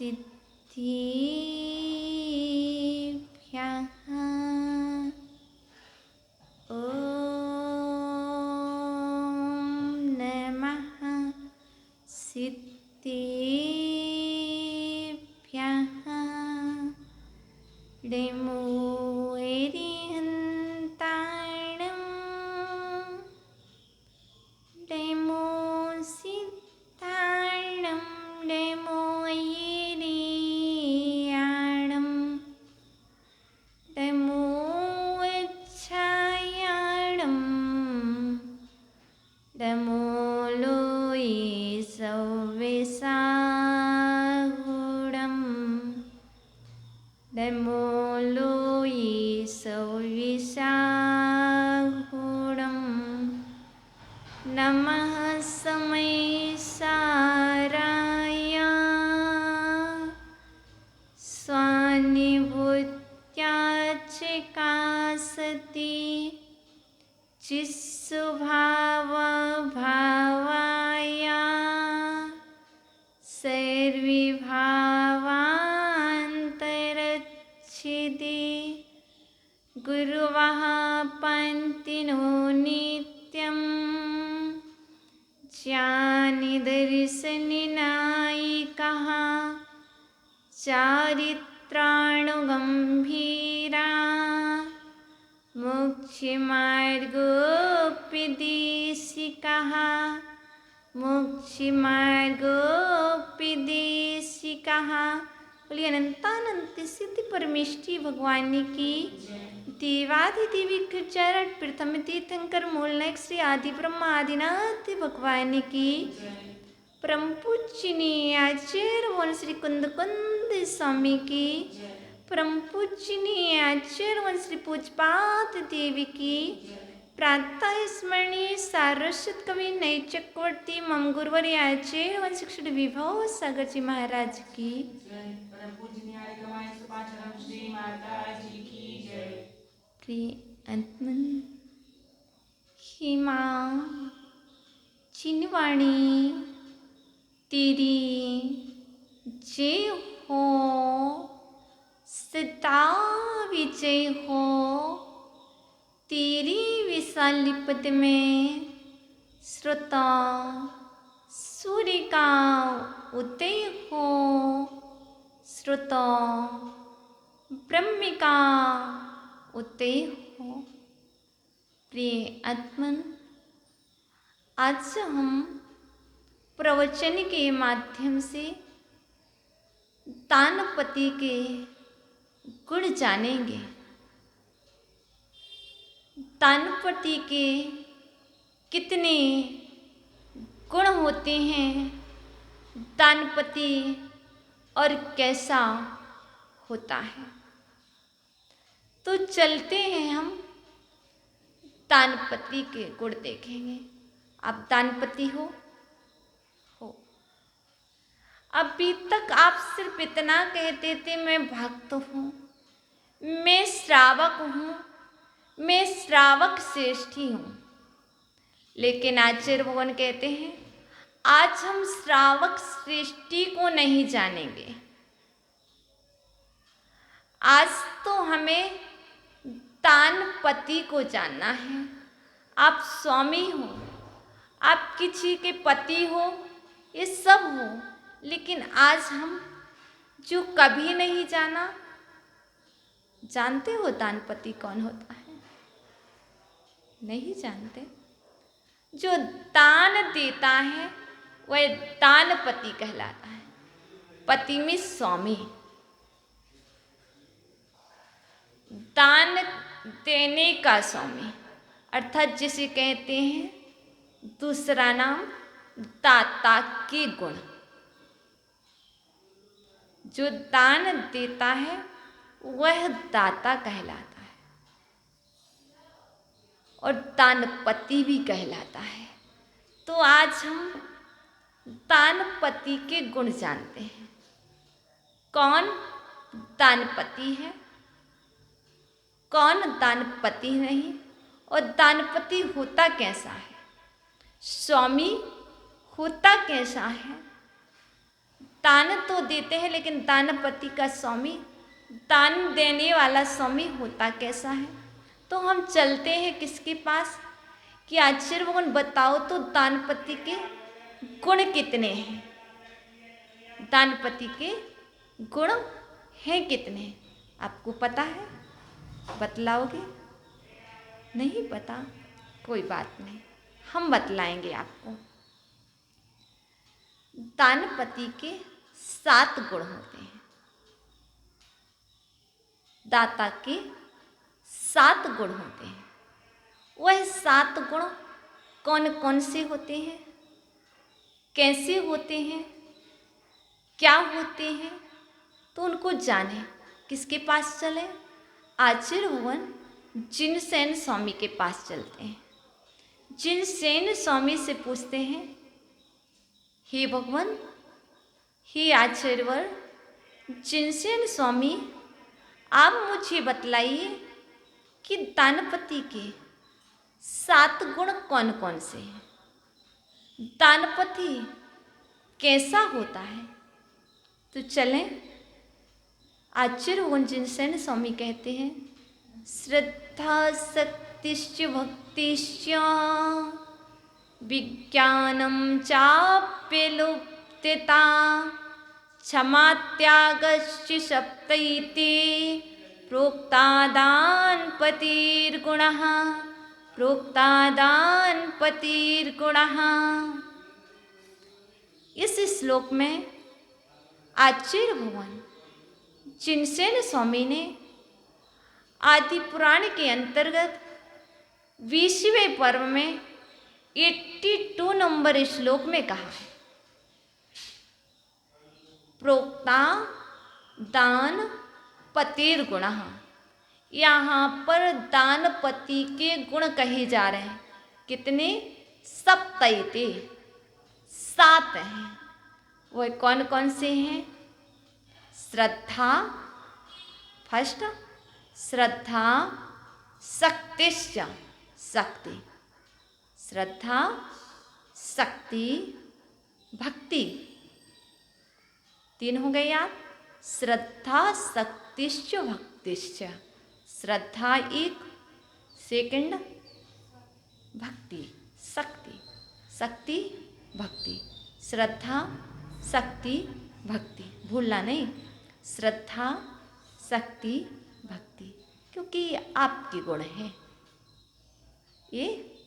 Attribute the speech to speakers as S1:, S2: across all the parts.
S1: सिद्धिभ्यः ॐ नमः सिद्धिभ्यः डेमो एरिहन्ताणं डेमो सिद्धाणं डेमो एरियाणं डेमो अच्छायाणं डेमो लोई सव्यसाहुडं डेमो लोई सव्यसाहुडं नमः समय साराय स्वानिभूत्याचिका सती चिस्सुभाव भावाय सर्विभावान्तरच्छिदि गुरुवः पन्तिनो नित्यं ज्ञानिदर्शननायिकः चारित्राणुगम्भीरा मोक्षमार्गोपदेशिकः मोक्षमार्गोपदेशिकः। बोलिए अनंतानंत सिद्धि परमेष्टि भगवान की देवाधिदेवी चरण प्रथम तीर्थंकर मूलनायक श्री आदि ब्रह्मा आदिनाथ भगवान की परम पूजनीय आचार्य वन श्री कुंद कुंद स्वामी की परम पूजनीय आचार्य वन श्री पूजपात देवी की प्रातः स्मरणीय सारस्वत कवि नई चक्रवर्ती मम गुरुवर्य आचार्य वन शिक्षण विभव सागर जी महाराज की प्रिय अंतमन हिमा चिनवाणी तेरी जय हो सदा विजय हो तेरी विशाल पद में श्रोता सूर्य का उदय हो श्रोता ब्रह्म का उदय हो। प्रिय आत्मन आज हम प्रवचन के माध्यम से दानपति के गुण जानेंगे। दानपति के कितने गुण होते हैं, दानपति और कैसा होता है। तो चलते हैं हम दानपति के गुण देखेंगे। आप दानपति हो। अभी तक आप सिर्फ इतना कहते थे मैं भक्त हूँ, मैं श्रावक हूँ, मैं श्रावक श्रेष्ठी हूँ। लेकिन आचार्य भगवान कहते हैं आज हम श्रावक श्रेष्ठी को नहीं जानेंगे। आज तो हमें दानपति को जानना है। आप स्वामी हो, आप किसी के पति हो, ये सब हो, लेकिन आज हम जो कभी नहीं जाना, जानते हो दानपति कौन होता है? नहीं जानते। जो दान देता है वह दानपति कहलाता है। पति में स्वामी, दान देने का स्वामी, अर्थात जिसे कहते हैं दूसरा नाम दाता के गुण। जो दान देता है वह दाता कहलाता है और दानपति भी कहलाता है। तो आज हम दानपति के गुण जानते हैं। कौन दानपति है, कौन दानपति नहीं, और दानपति होता कैसा है, स्वामी होता कैसा है, दान तो देते हैं, लेकिन दानपति का स्वामी, दान देने वाला स्वामी होता कैसा है? तो हम चलते हैं किसके पास कि आचार्य भगवान बताओ तो दानपति के गुण कितने हैं, दानपति के गुण हैं कितने? आपको पता है? बतलाओगे? नहीं पता? कोई बात नहीं, हम बतलाएंगे आपको। दानपति के 7 गुण होते हैं। दाता के 7 गुण होते हैं। वह 7 गुण कौन कौन से होते हैं, कैसे होते हैं, क्या होते हैं? तो उनको जाने। किसके पास चले? आचार्य भगवान जिनसेन स्वामी के पास चलते हैं। जिनसेन स्वामी से पूछते हैं, हे भगवान, हे आचार्यवर जिनसेन स्वामी, आप मुझे बतलाइए कि दानपति के 7 गुण कौन कौन से हैं? दानपति कैसा होता है? तो चलें। आचार्य भगवान जिनसेन स्वामी कहते हैं, श्रद्धा शक्तिश्च भक्तिश्च विज्ञानम चाप्यलुप्तता क्षमा त्यागश्च सप्तैते प्रोक्ता दानपतिर्गुणः, प्रोक्ता दानपतिर्गुणः। इस श्लोक में आचार्य भगवान जिनसेन स्वामी ने आदि पुराण के अंतर्गत 20वें पर्व में 82 नंबर श्लोक में कहा है, प्रोक्ता दान पतिर्गुणः। यहाँ पर दानपति के गुण कहे जा रहे हैं। कितने? सप्तैते, 7 हैं। वह कौन कौन से हैं? श्रद्धा, फर्स्ट श्रद्धा, शक्तिश्च, शक्ति, श्रद्धा, शक्ति, भक्ति, 3 हो गए याद। श्रद्धा, शक्तिश्च, भक्तिश्च। श्रद्धा 1, सेकंड भक्ति, शक्ति, शक्ति भक्ति, श्रद्धा शक्ति भक्ति, भूलना नहीं। श्रद्धा शक्ति भक्ति, क्योंकि ये आपके गुण हैं, ये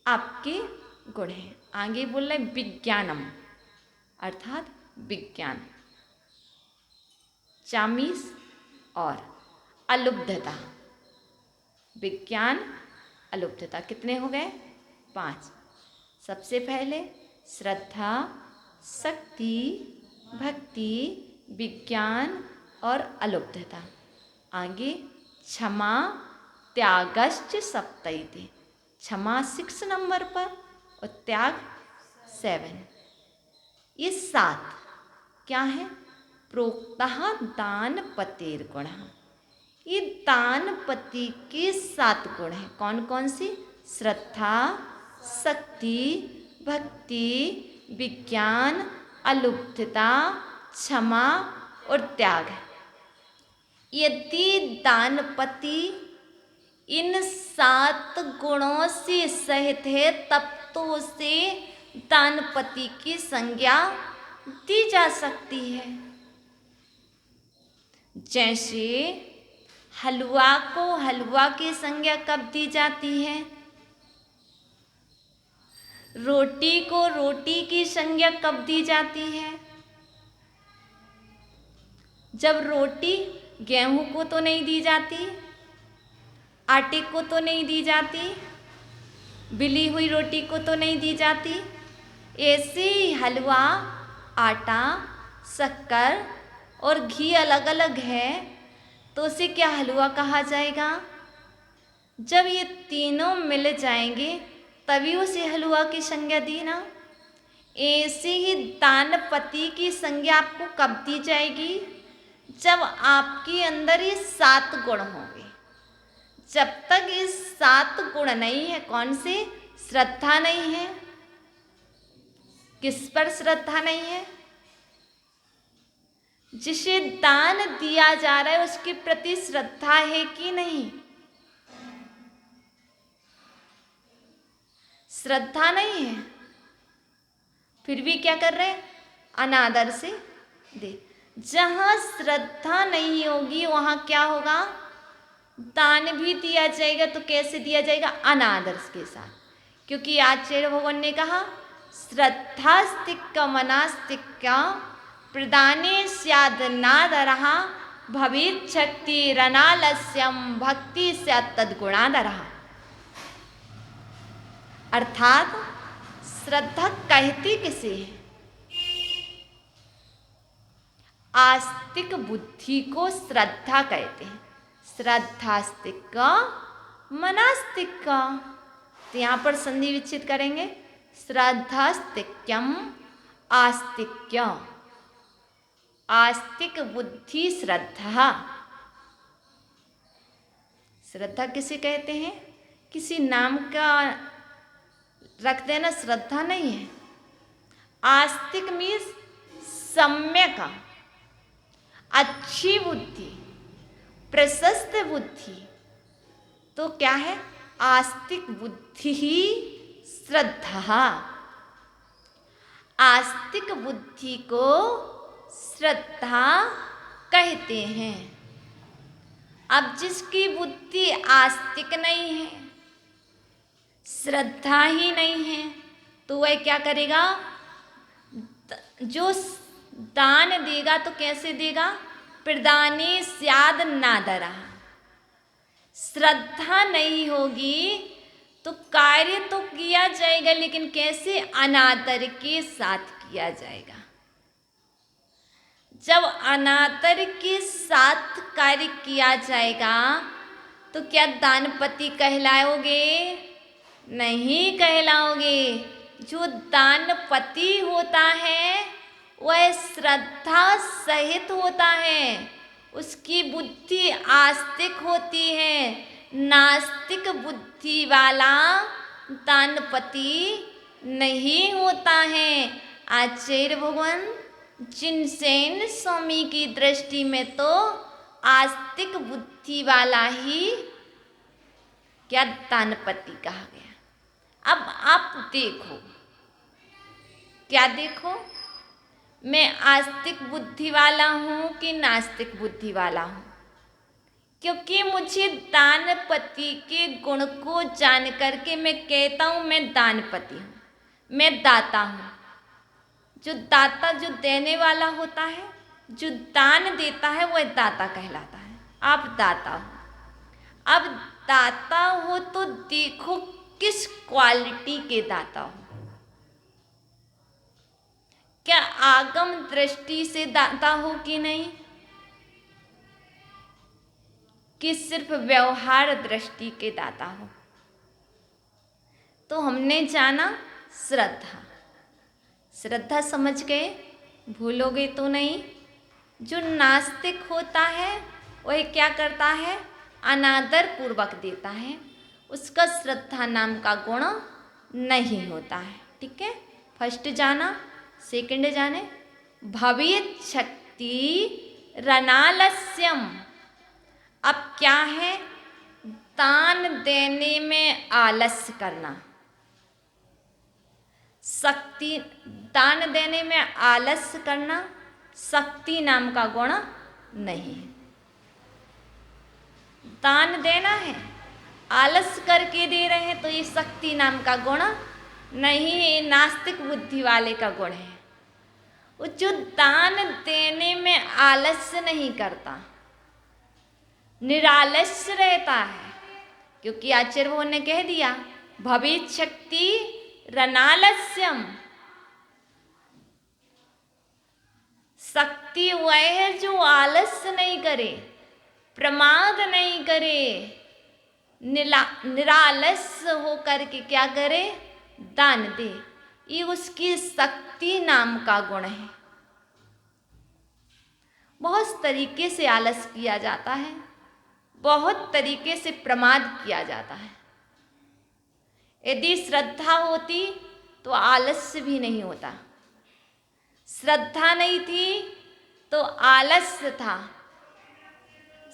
S1: आपके गुण हैं। आगे बोल रहे विज्ञानम, अर्थात विज्ञान, चामीस और अलुब्धता। विज्ञान, अलुब्धता कितने हो गए? 5। सबसे पहले श्रद्धा, शक्ति, भक्ति, विज्ञान और अलुब्धता। आगे क्षमा त्यागश्च सप्तैते, क्षमा 6 नंबर पर और त्याग 7। ये 7 क्या है? प्रोक्तः दानपतिर्गुणः। ये दानपति के 7 गुण हैं। कौन कौन सी? श्रद्धा, शक्ति, भक्ति, विज्ञान, अलुब्धता, क्षमा और त्याग। यदि दानपति इन 7 गुणों से सहित है, तब तो उसे दानपति की संज्ञा दी जा सकती है। जैसे हलवा को हलवा की संज्ञा कब दी जाती है? रोटी को रोटी की संज्ञा कब दी जाती है? जब रोटी गेहूं को तो नहीं दी जाती, आटे को तो नहीं दी जाती, बिली हुई रोटी को तो नहीं दी जाती। ऐसे ही हलवा, आटा, शक्कर और घी अलग अलग है, तो उसे क्या हलवा कहा जाएगा? जब ये तीनों मिल जाएंगे तभी उसे हलवा की संज्ञा दी ना। ऐसे ही दानपति की संज्ञा आपको कब दी जाएगी? जब आपके अंदर ये 7 गुण होंगे। जब तक ये 7 गुण नहीं है, कौन से? श्रद्धा नहीं है। किस पर श्रद्धा नहीं है? जिसे दान दिया जा रहा है उसके प्रति श्रद्धा है कि नहीं? श्रद्धा नहीं है, फिर भी क्या कर रहे हैं? अनादर से दे। जहाँ श्रद्धा नहीं होगी वहाँ क्या होगा? दान भी दिया जाएगा तो कैसे दिया जाएगा? अनादर के साथ। क्योंकि आचार्य भगवान ने कहा श्रद्धास्तिक मनास्तिक प्रदाने स्यादनादरः भवेत् शक्तिरनालस्यं भक्ति से तद्गुणादरः। अर्थात श्रद्धा कहती किसे है? आस्तिक बुद्धि को श्रद्धा कहते हैं। श्रद्धास्तिक मनास्तिक। तो यहाँ पर संधि विच्छेद करेंगे, श्रद्धास्तिक्यम आस्तिक्य। आस्तिक बुद्धि श्रद्धा। श्रद्धा किसे कहते हैं? किसी नाम का रख देना श्रद्धा नहीं है। आस्तिक मीन्स सम्यक, अच्छी बुद्धि, प्रशस्त बुद्धि। तो क्या है? आस्तिक बुद्धि ही श्रद्धा। आस्तिक बुद्धि को श्रद्धा कहते हैं। अब जिसकी बुद्धि आस्तिक नहीं है, श्रद्धा ही नहीं है, तो वह क्या करेगा? जो दान देगा तो कैसे देगा? प्रदाने स्याद नादरः। श्रद्धा नहीं होगी तो कार्य तो किया जाएगा, लेकिन कैसे? अनादर के साथ किया जाएगा। जब अनादर के साथ कार्य किया जाएगा तो क्या दानपति कहलाओगे? नहीं कहलाओगे। जो दानपति होता है वह श्रद्धा सहित होता है, उसकी बुद्धि आस्तिक होती है। नास्तिक बुद्धि वाला दानपति नहीं होता है। आचार्य भगवान जिनसेन स्वामी की दृष्टि में तो आस्तिक बुद्धि वाला ही क्या दानपति कहा गया। अब आप देखो, क्या देखो? मैं आस्तिक बुद्धि वाला हूँ कि नास्तिक बुद्धि वाला हूँ? क्योंकि मुझे दानपति के गुण को जान करके मैं कहता हूँ मैं दानपति हूँ, मैं दाता हूँ। जो दाता, जो देने वाला होता है, जो दान देता है वह दाता कहलाता है। आप दाता हो। अब दाता हो तो देखो किस क्वालिटी के दाता हो। क्या आगम दृष्टि से दाता हो कि नहीं, कि सिर्फ व्यवहार दृष्टि के दाता हो? तो हमने जाना श्रद्धा। श्रद्धा समझ गए? भूलोगे तो नहीं। जो नास्तिक होता है वह क्या करता है? अनादर पूर्वक देता है, उसका श्रद्धा नाम का गुण नहीं होता है। ठीक है, फर्स्ट जाना। सेकंड जाने, भवेत् शक्ति रनालस्यम। अब क्या है? दान देने में आलस्य करना। शक्ति, दान देने में आलस्य करना शक्ति नाम का गुण नहीं है। दान देना है, आलस्य करके दे रहे हैं तो ये शक्ति नाम का गुण नहीं है, नास्तिक बुद्धि वाले का गुण है। वो जो दान देने में आलस्य नहीं करता, निरालस्य रहता है। क्योंकि आचार्य भगवान ने कह दिया भवेत् शक्ति रनालस्यम। शक्ति वह है जो आलस्य नहीं करे, प्रमाद नहीं करे, निरालस्य हो करके क्या करे? दान दे। ये उसकी शक्ति नाम का गुण है। बहुत तरीके से आलस किया जाता है, बहुत तरीके से प्रमाद किया जाता है। यदि श्रद्धा होती तो आलस्य भी नहीं होता। श्रद्धा नहीं थी तो आलस्य था।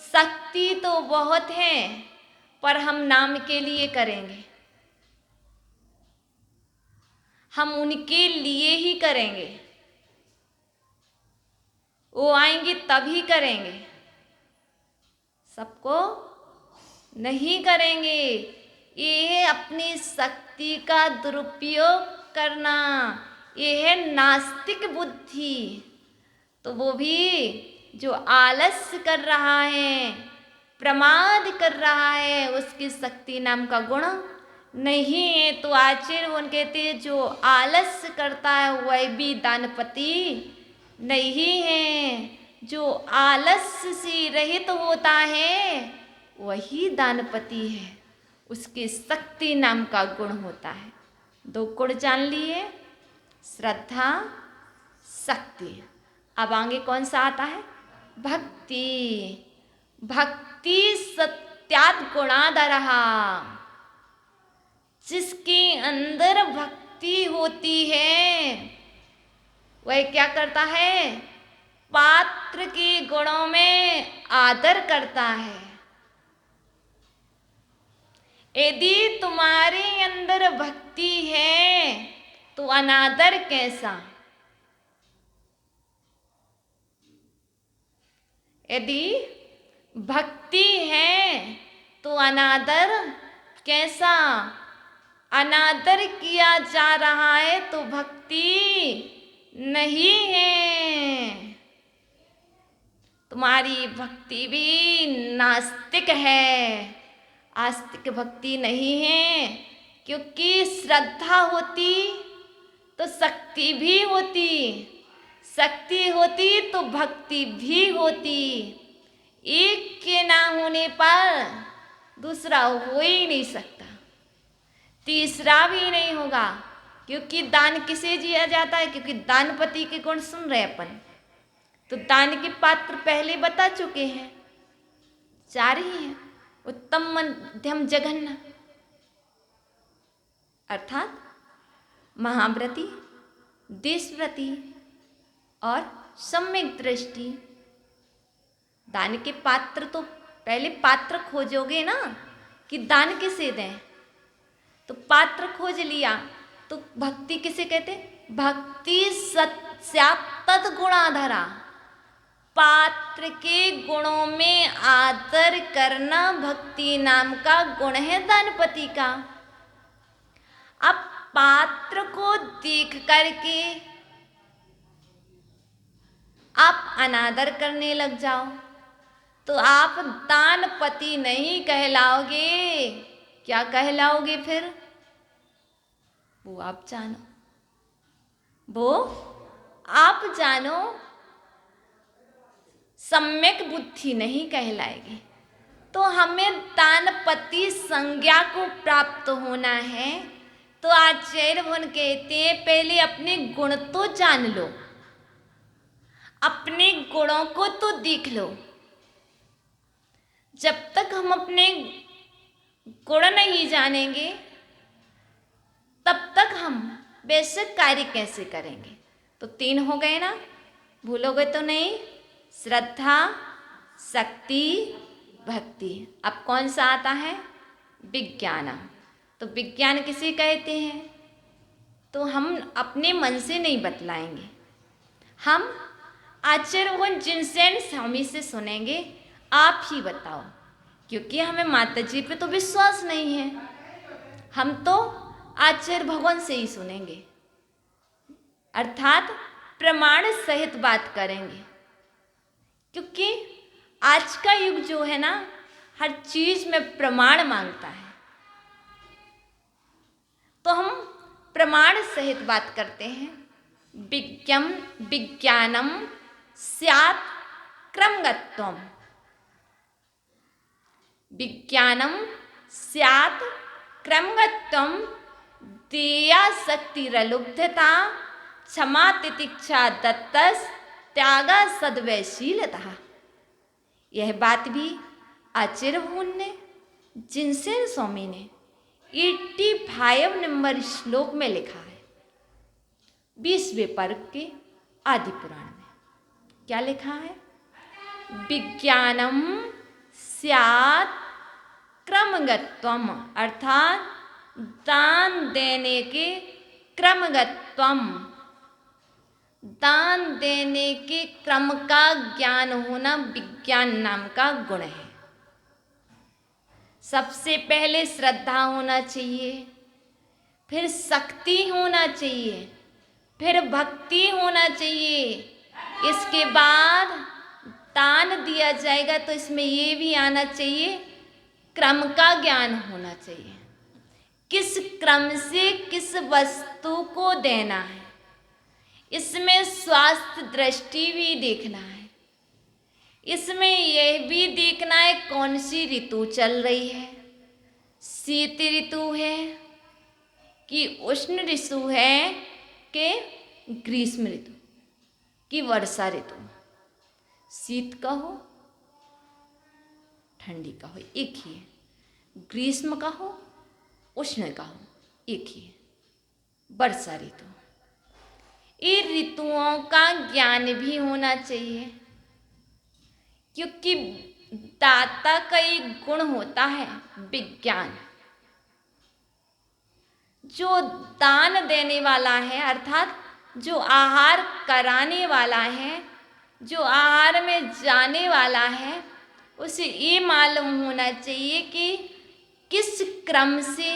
S1: शक्ति तो बहुत है, पर हम नाम के लिए करेंगे, हम उनके लिए ही करेंगे। वो आएंगे तभी करेंगे, सबको नहीं करेंगे। ये अपनी शक्ति का दुरुपयोग करना, ये है नास्तिक बुद्धि। तो वो भी जो आलस्य कर रहा है, प्रमाद कर रहा है, उसकी शक्ति नाम का गुण नहीं है। तो आचार्य उन कहते हैं जो आलस्य करता है वह भी दानपति नहीं है। जो आलस्य से रहित होता है वही दानपति है, उसकी शक्ति नाम का गुण होता है। 2 गुण जान लिए, श्रद्धा, शक्ति। अब आगे कौन सा आता है? भक्ति। भक्ति सत्यात् गुणाधरहा। जिसके अंदर भक्ति होती है वह क्या करता है? पात्र के गुणों में आदर करता है। यदि तुम्हारे अंदर भक्ति है तो अनादर कैसा? यदि भक्ति है तो अनादर कैसा? अनादर किया जा रहा है तो भक्ति नहीं है। तुम्हारी भक्ति भी नास्तिक है, आस्तिक भक्ति नहीं है। क्योंकि श्रद्धा होती तो शक्ति भी होती, शक्ति होती तो भक्ति भी होती। एक के ना होने पर दूसरा हो ही नहीं सकता, तीसरा भी नहीं होगा। क्योंकि दान किसे दिया जाता है? क्योंकि दानपति के गुण सुन रहे अपन, तो दान के पात्र पहले बता चुके हैं, 4 ही हैं, उत्तम, मध्यम, जघन्य। अर्थात महाव्रती, देशव्रती और सम्यक दृष्टि। दान के पात्र तो पहले पात्र खोजोगे ना कि दान किसे दें, तो पात्र खोज लिया तो भक्ति किसे कहते? भक्ति सत्यात् गुणाधरा। पात्र के गुणों में आदर करना भक्ति नाम का गुण है दानपति का। अब पात्र को देख करके आप अनादर करने लग जाओ तो आप दानपति नहीं कहलाओगे। क्या कहलाओगे फिर? वो आप जानो, वो आप जानो, सम्यक बुद्धि नहीं कहलाएगी। तो हमें दानपति संज्ञा को प्राप्त होना है। तो आचार्य भगवान कहते हैं पहले अपने गुण तो जान लो, अपने गुणों को तो देख लो। जब तक हम अपने गुण नहीं जानेंगे तब तक हम वैसे कार्य कैसे करेंगे? तो 3 हो गए ना, भूलोगे तो नहीं? श्रद्धा, शक्ति, भक्ति। अब कौन सा आता है? विज्ञान। तो विज्ञान किसे कहते हैं? तो हम अपने मन से नहीं बतलाएंगे, हम आचार्य भगवान जिनसेन स्वामी से सुनेंगे। आप ही बताओ, क्योंकि हमें माता जी पे तो विश्वास नहीं है, हम तो आचार्य भगवान से ही सुनेंगे, अर्थात प्रमाण सहित बात करेंगे। क्योंकि आज का युग जो है ना, हर चीज में प्रमाण मांगता है, तो हम प्रमाण सहित बात करते हैं। विज्ञानम स्यात् क्रमगत्वम्। विज्ञानम स्यात् क्रमगत्वम् देया शक्तिरलुब्धता क्षमा तितिक्षा दत्तस त्यागा सद्वैशीलता। यह बात भी आचार्य भगवान ने जिनसेन स्वामी ने 85 नंबर श्लोक में लिखा है, 20वें पर्व के आदि पुराण में। क्या लिखा है? विज्ञानम स्यात् क्रमगत्वम, अर्थात दान देने के क्रमगत्वम, दान देने के क्रम का ज्ञान होना विज्ञान नाम का गुण है। सबसे पहले श्रद्धा होना चाहिए, फिर शक्ति होना चाहिए, फिर भक्ति होना चाहिए, इसके बाद दान दिया जाएगा तो इसमें ये भी आना चाहिए, क्रम का ज्ञान होना चाहिए। किस क्रम से किस वस्तु को देना है, इसमें स्वास्थ्य दृष्टि भी देखना है, इसमें यह भी देखना है कौन सी ऋतु चल रही है, शीत ऋतु है कि उष्ण ऋतु है कि ग्रीष्म ऋतु कि वर्षा ऋतु। शीत का हो ठंडी का हो एक ही है, ग्रीष्म का हो उष्ण का हो एक ही है, वर्षा ऋतु। इन ऋतुओं का ज्ञान भी होना चाहिए, क्योंकि दाता का एक गुण होता है विज्ञान। जो दान देने वाला है, अर्थात जो आहार कराने वाला है, जो आहार में जाने वाला है, उसे ये मालूम होना चाहिए कि किस क्रम से,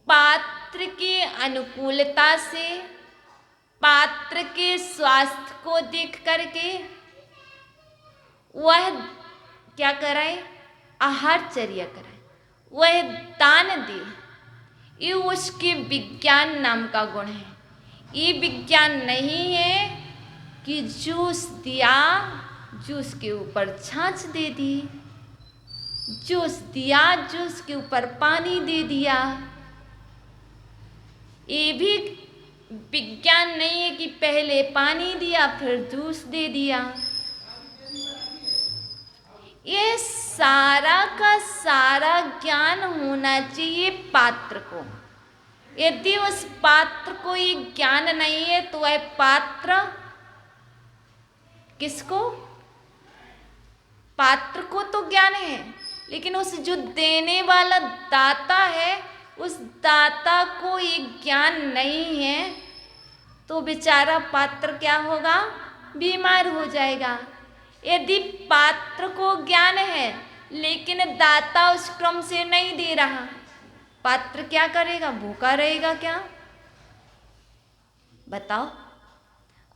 S1: पात्र की अनुकूलता से, पात्र के स्वास्थ्य को देख करके वह क्या कराए, आहारचर्या कराए, वह दान दे। ये उसके विज्ञान नाम का गुण है। ये विज्ञान नहीं है कि जूस दिया, जूस के ऊपर छाछ दे दी, जूस दिया, जूस के ऊपर पानी दे दिया। ये भी विज्ञान नहीं है कि पहले पानी दिया फिर जूस दे दिया। ये सारा का सारा ज्ञान होना चाहिए पात्र को। यदि उस पात्र को ये ज्ञान नहीं है तो वह पात्र किसको, पात्र को तो ज्ञान है, लेकिन उस जो देने वाला दाता है, उस दाता को ये ज्ञान नहीं है तो बेचारा पात्र क्या होगा, बीमार हो जाएगा। यदि पात्र को ज्ञान है लेकिन दाता उस क्रम से नहीं दे रहा, पात्र क्या करेगा, भूखा रहेगा क्या? बताओ।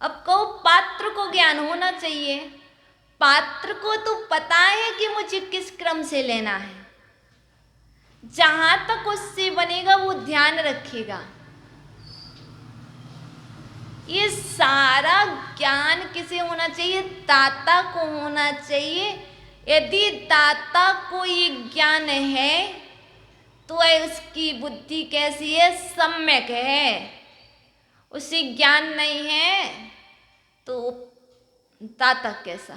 S1: अब कहो पात्र को ज्ञान होना चाहिए, पात्र को तो पता है कि मुझे किस क्रम से लेना है, जहां तक उससे बनेगा वो ध्यान रखेगा। ये सारा ज्ञान किसे होना चाहिए, दाता को होना चाहिए। यदि दाता को ये ज्ञान है तो उसकी बुद्धि कैसी है, सम्यक है। उसे ज्ञान नहीं है तो दाता कैसा?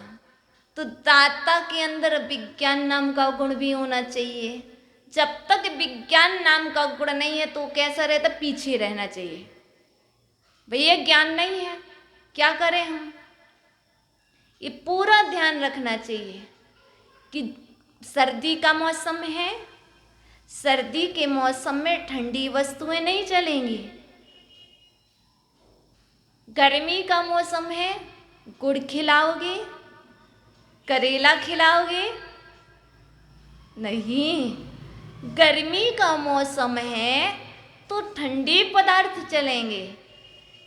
S1: तो दाता के अंदर विज्ञान नाम का गुण भी होना चाहिए। जब तक विज्ञान नाम का गुण नहीं है तो कैसा रहता, पीछे रहना चाहिए। भैया ज्ञान नहीं है, क्या करें हम? ये पूरा ध्यान रखना चाहिए कि सर्दी का मौसम है, सर्दी के मौसम में ठंडी वस्तुएं नहीं चलेंगी। गर्मी का मौसम है, गुड़ खिलाओगे, करेला खिलाओगे? नहीं। गर्मी का मौसम है तो ठंडे पदार्थ चलेंगे।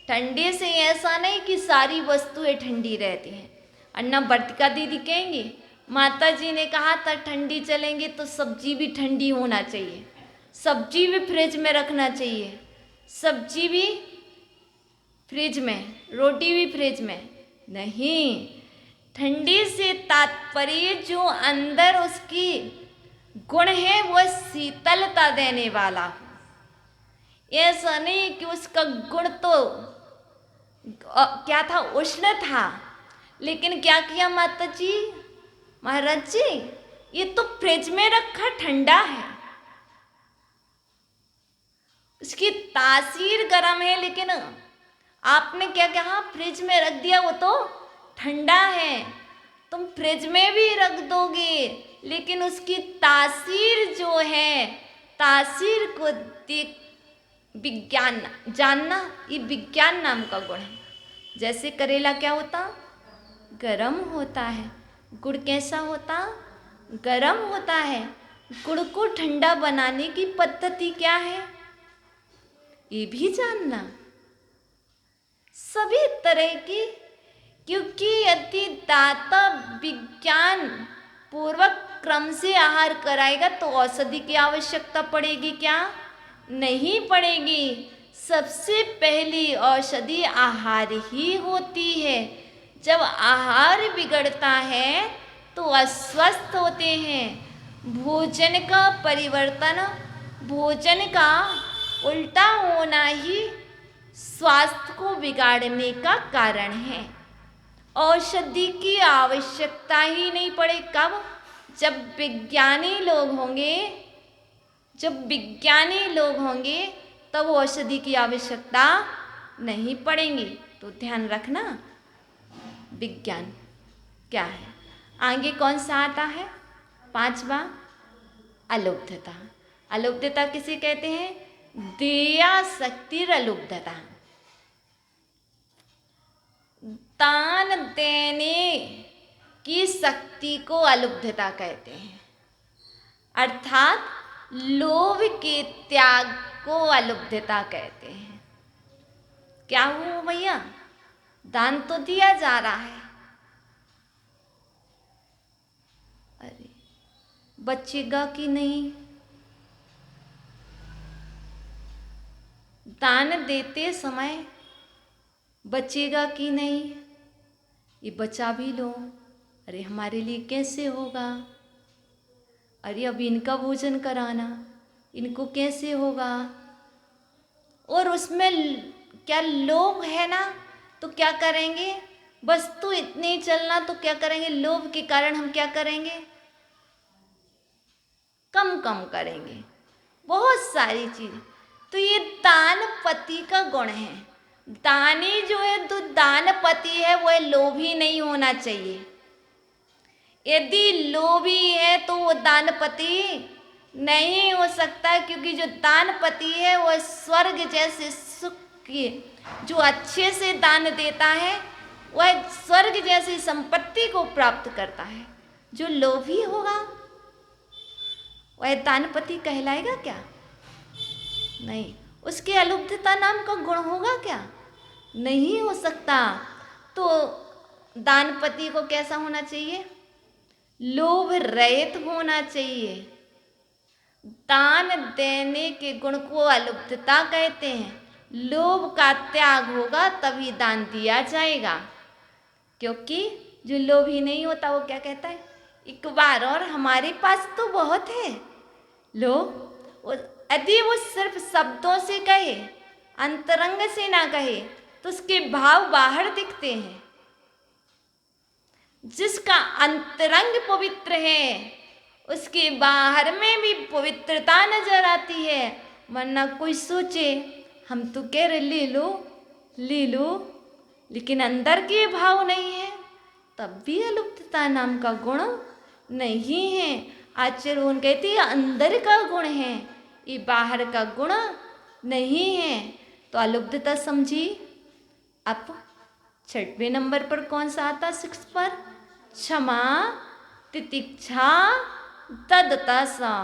S1: ठंडे से ऐसा नहीं कि सारी वस्तुएं ठंडी रहती हैं। अन्ना वर्तिका दीदी कहेंगी, माता जी ने कहा था ठंडी चलेंगे तो सब्जी भी ठंडी होना चाहिए, सब्जी भी फ्रिज में रखना चाहिए, सब्जी भी फ्रिज में, रोटी भी फ्रिज में। नहीं, ठंडी से तात्पर्य जो अंदर उसकी गुण है वह शीतलता देने वाला हो। ऐसा नहीं कि उसका गुण तो क्या था, उष्ण था, लेकिन क्या किया माता जी, महाराज जी, ये तो फ्रिज में रखा ठंडा है, उसकी तासीर गर्म है लेकिन आपने क्या कहा, फ्रिज में रख दिया, वो तो ठंडा है। तुम फ्रिज में भी रख दोगे, लेकिन उसकी तासीर जो है, तासीर को देख विज्ञान जानना, ये विज्ञान नाम का गुण है। जैसे करेला क्या होता, गरम होता है। गुड़ कैसा होता, गरम होता है। गुड़ को ठंडा बनाने की पद्धति क्या है, ये भी जानना। सभी तरह की, क्योंकि यदि दाता विज्ञान पूर्वक क्रम से आहार कराएगा तो औषधि की आवश्यकता पड़ेगी क्या, नहीं पड़ेगी। सबसे पहली औषधि आहार ही होती है। जब आहार बिगड़ता है तो अस्वस्थ होते हैं। भोजन का परिवर्तन, भोजन का उल्टा होना ही स्वास्थ्य को बिगाड़ने का कारण है। औषधि की आवश्यकता ही नहीं पड़े, कब, जब विज्ञानी लोग होंगे, जब विज्ञानी लोग होंगे तब औषधि की आवश्यकता नहीं पड़ेगी। तो ध्यान रखना विज्ञान क्या है। आगे कौन सा आता है, 5वां, अलुब्धता। अलुब्धता किसे कहते हैं, देया शक्तिर अलुब्धता। दान देने की शक्ति को अलुब्धता कहते हैं, अर्थात लोभ के त्याग को अलुब्धता कहते हैं। क्या हुआ भैया, दान तो दिया जा रहा है, अरे बचेगा कि नहीं, दान देते समय बचेगा कि नहीं, ये बचा भी लो, अरे हमारे लिए कैसे होगा, अरे अब इनका भोजन कराना, इनको कैसे होगा। और उसमें क्या लोभ है ना, तो क्या करेंगे, वस्तु इतनी चलना, तो क्या करेंगे, लोभ के कारण हम क्या करेंगे, कम कम करेंगे बहुत सारी चीज। तो ये दानपति का गुण है। दानी जो है, तो दानपति है, वह लोभी नहीं होना चाहिए। यदि लोभी है तो वो दानपति नहीं हो सकता, क्योंकि जो दानपति है वह स्वर्ग जैसे सुख की, जो अच्छे से दान देता है वह स्वर्ग जैसी संपत्ति को प्राप्त करता है। जो लोभी होगा वह दानपति कहलाएगा क्या, नहीं। उसके अलुब्धता नाम का गुण होगा क्या, नहीं हो सकता। तो दानपति को कैसा होना चाहिए, लोभ रहित होना चाहिए। दान देने के गुण को अलुब्धता कहते हैं। लोभ का त्याग होगा तभी दान दिया जाएगा, क्योंकि जो लोभी नहीं होता वो क्या कहता है, एक बार और हमारे पास तो बहुत है। लो, यदि वो सिर्फ शब्दों से कहे, अंतरंग से ना कहे, तो उसके भाव बाहर दिखते हैं। जिसका अंतरंग पवित्र है उसके बाहर में भी पवित्रता नजर आती है। वरना कोई सोचे हम तो कह रहे ले लो ले लो, लेकिन अंदर के भाव नहीं है, तब भी अलुप्तता नाम का गुण नहीं है। आचार्य उन कहती है अंदर का गुण है, ये बाहर का गुण नहीं है। तो अलुप्तता समझी। अब 6वें नंबर पर कौन सा आता, 6 पर, क्षमा, तितिक्षा, तदता सा।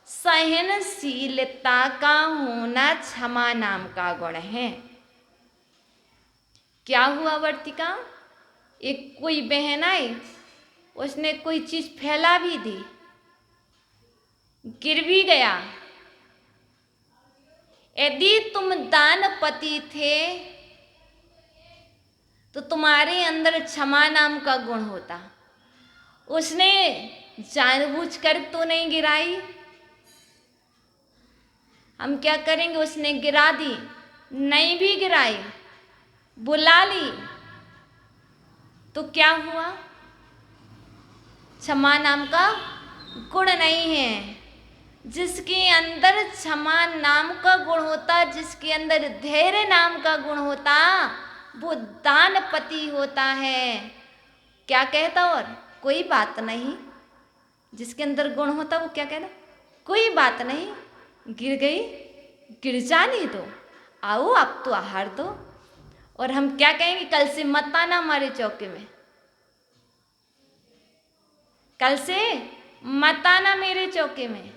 S1: सहनशीलता का होना क्षमा नाम का गुण है। क्या हुआ वर्तिका, एक कोई बहन आई, उसने कोई चीज फैला भी दी, गिर भी गया। यदि तुम दानपति थे तो तुम्हारे अंदर क्षमा नाम का गुण होता। उसने जानबूझकर तो नहीं गिराई, हम क्या करेंगे, उसने गिरा दी, नहीं भी गिराई, बुला ली, तो क्या हुआ, क्षमा नाम का गुण नहीं है। जिसके अंदर क्षमा नाम का गुण होता, जिसके अंदर धैर्य नाम का गुण होता, वो दानपति होता है। क्या कहता? और कोई बात नहीं। जिसके अंदर गुण होता वो क्या कहता? कोई बात नहीं, गिर गई, गिर जाने दो, आओ अब तो आहार दो। और हम क्या कहेंगे? कल से मत आना हमारे चौके में, कल से मत आना मेरे चौके में।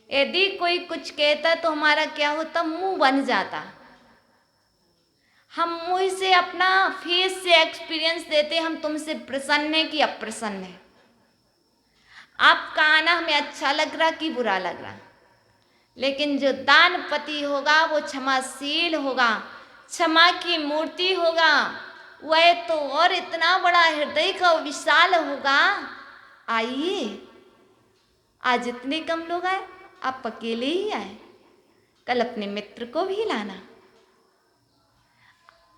S1: यदि कोई कुछ कहता तो हमारा क्या होता? मुंह बन जाता। हम मुंह से अपना फेस से एक्सपीरियंस देते, हम तुमसे प्रसन्न है कि अप्रसन्न है, आपका आना हमें अच्छा लग रहा कि बुरा लग रहा। लेकिन जो दानपति होगा वो क्षमाशील होगा, क्षमा की मूर्ति होगा। वह तो और इतना बड़ा हृदय का विशाल होगा। आइए, आज इतने कम लोग आए, आप अकेले ही आए, कल अपने मित्र को भी लाना।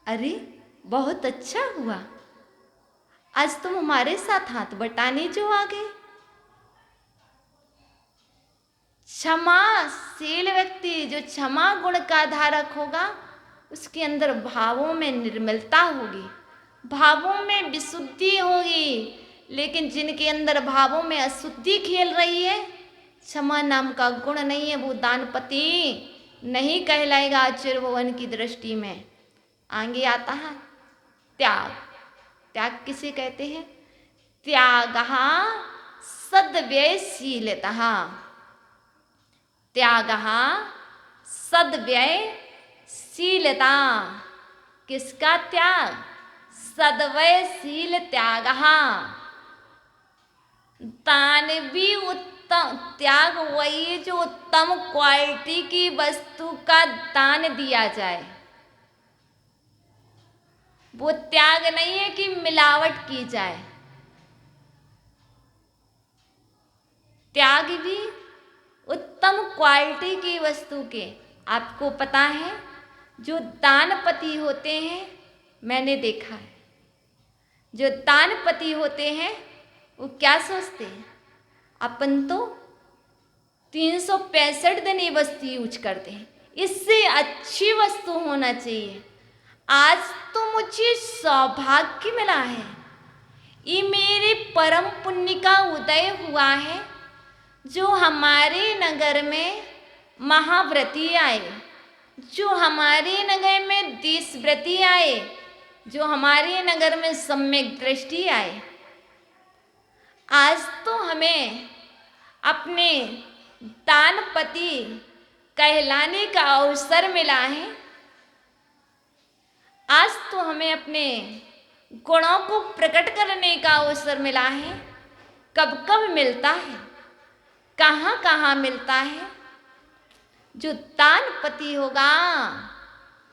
S1: अरे बहुत अच्छा हुआ, आज तुम हमारे साथ हाथ बटाने जो आ गए। क्षमाशील व्यक्ति, जो क्षमा गुण का धारक होगा, उसके अंदर भावों में निर्मलता होगी, भावों में विशुद्धि होगी। लेकिन जिनके अंदर भावों में अशुद्धि खेल रही है, क्षमा नाम का गुण नहीं है, वो दानपति नहीं कहलाएगा आचार्य भगवान की दृष्टि में। आगे आता है त्याग। त्याग किसे कहते हैं? त्यागः सद्व्ययशीलतः। त्यागः सद्व्ययशीलता। किसका त्याग? सद्व्ययशील त्यागः। दान भी उत्तम त्याग वही जो उत्तम क्वालिटी की वस्तु का दान दिया जाए। वो त्याग नहीं है कि मिलावट की जाए। त्याग भी उत्तम क्वालिटी की वस्तु के। आपको पता है जो दानपति होते हैं, मैंने देखा है, जो दानपति होते हैं वो क्या सोचते हैं? अपन तो 365 दिन ये वस्तु यूज करते हैं, इससे अच्छी वस्तु होना चाहिए। आज तो मुझे सौभाग्य मिला है, ये मेरे परम पुण्य का उदय हुआ है, जो हमारे नगर में महाव्रती आए, जो हमारे नगर में देशव्रती आए, जो हमारे नगर में सम्यक दृष्टि आए। आज तो हमें अपने दानपति कहलाने का अवसर मिला है। आज तो हमें अपने गुणों को प्रकट करने का अवसर मिला है। कब कब मिलता है, कहाँ कहाँ मिलता है? जो दानपति होगा